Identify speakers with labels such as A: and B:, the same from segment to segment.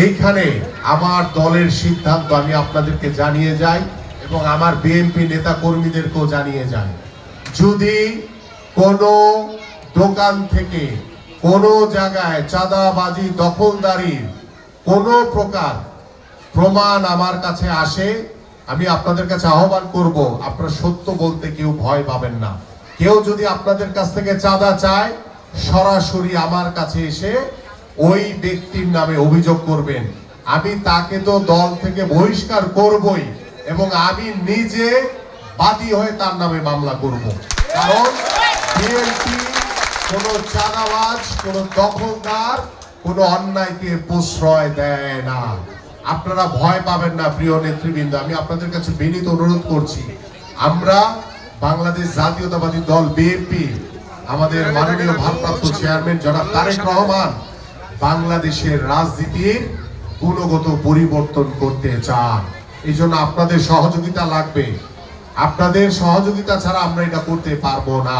A: এইখানে আমার দলের সিদ্ধান্ত আমি আপনাদেরকে জানিয়ে যাই এবং আমার বিএনপি নেতা কর্মীদেরকেও জানিয়ে যাই, যদি কোনো দোকান থেকে কোনো জায়গায় চাঁদাবাজি দখলদারির কোনো প্রকার প্রমাণ আমার কাছে আসে, আমি আপনাদের কাছে আহ্বান করব, আপনারা সত্য বলতে কেউ ভয় পাবেন না। কেউ যদি আপনাদের কাছ থেকে চাঁদা চায়, সরাসরি আমার কাছে এসে ওই ব্যক্তির নামে অভিযোগ করবেন। আমি তাকে তো দল থেকে বহিষ্কার করবই এবং আমি নিজে বাদী হয়ে তার নামে মামলা করব। কারণ বিএনপি কোনো চাঁদাবাজ, কোনো দখলদার, কোনো অন্যায়কে প্রশ্রয় দেয় না। আপনারা ভয় পাবেন না প্রিয় নেতৃবৃন্দ, আমি আপনাদের কাছে বিনীত অনুরোধ করছি। আমরা বাংলাদেশ জাতীয়তাবাদী দল বিএনপি, আমাদের মাননীয় ভারপ্রাপ্ত চেয়ারম্যান জনাব তারেক রহমান বাংলাদেশের রাজনীতির গুণগত পরিবর্তন করতে চান। এই জন্য আপনাদের সহযোগিতা লাগবে। আপনাদের সহযোগিতা ছাড়া আমরা এটা করতে পারবো না।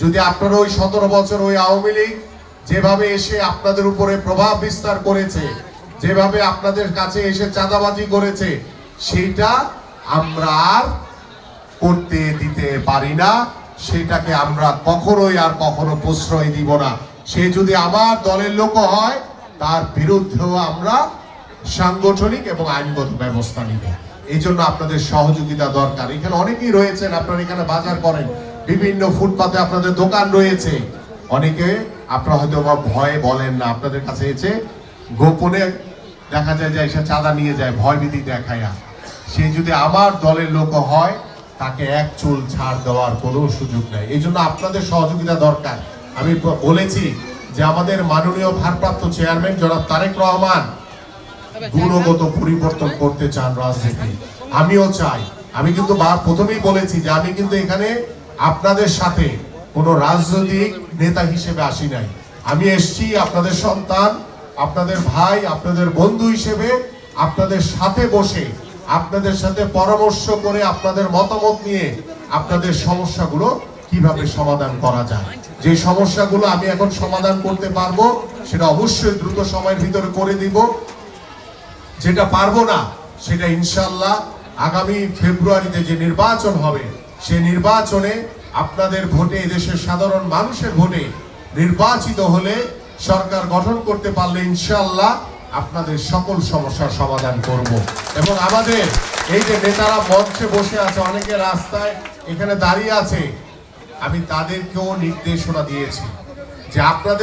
A: যদি আপনারা ওই 17 বছর ওই আওয়ামী লীগ যেভাবে এসে আপনাদের উপরে প্রভাব বিস্তার করেছে, যেভাবে আপনাদের কাছে এসে চাঁদাবাজি করেছে, সেইটা আমরা আর করতে দিতে পারি না। সেটাকে আমরা কখনোই আর কখনো প্রশ্রয় দিব না। সে যদি আমার দলের লোক হয়, তার বিরুদ্ধেও আমরা সাংগঠনিক এবং আইনগত ব্যবস্থা নিব। এই জন্য আপনাদের সহযোগিতা দরকার। এখানে অনেকেই রয়েছেন, আপনারা এখানে বাজার করেন, বিভিন্ন ফুটপাতে আপনাদের দোকান রয়েছে। অনেকে আপনারা হয়তো ভয়ে বলেন না, আপনাদের কাছে এসে গোপনে দেখা যায় যে এসে চাঁদা নিয়ে যায়, ভয়ভীতি দেখায়া। সে যদি আমার দলের লোক হয়, তাকে এক চুল ছাড় দেওয়ার কোনো সুযোগ নেই। এই জন্য আপনাদের সহযোগিতা দরকার। আমি বলেছি যে আমাদের মাননীয় ভারপ্রাপ্ত চেয়ারম্যান জনাব তারেক রহমান গুণগত পরিবর্তন করতে চান রাজনীতি, আমিও চাই। আমি কিন্তু প্রথমেই বলেছি যে আমি কিন্তু এখানে আপনাদের সাথে কোনো রাজনৈতিক নেতা হিসেবে আসি নাই। আমি এসছি আপনাদের সন্তান, আপনাদের ভাই, আপনাদের বন্ধু হিসেবে আপনাদের সাথে বসে, আপনাদের সাথে পরামর্শ করে, আপনাদের মতামত নিয়ে আপনাদের সমস্যাগুলো কিভাবে সমাধান করা যায়। যে সমস্যাগুলো আমি এখন সমাধান করতে পারবো সেটা অবশ্যই দ্রুত সময়ের ভিতরে করে দিব। যেটা পারবো না সেটা ইনশাআল্লাহ আগামী ফেব্রুয়ারিতে যে নির্বাচন হবে, সেই নির্বাচনে আপনাদের ভোটে, এদেশের সাধারণ মানুষের ভোটে নির্বাচিত হলে, সরকার গঠন করতে পারলে ইনশাআল্লাহ আপনাদের সকল সমস্যার সমাধান করব। এবং আমাদের এই যে নেতারা মঞ্চে বসে আছে, অনেকে রাস্তায় এখানে দাঁড়িয়ে আছে, আমি তাদেরকেও নির্দেশনা দিয়েছি যে আপনাদের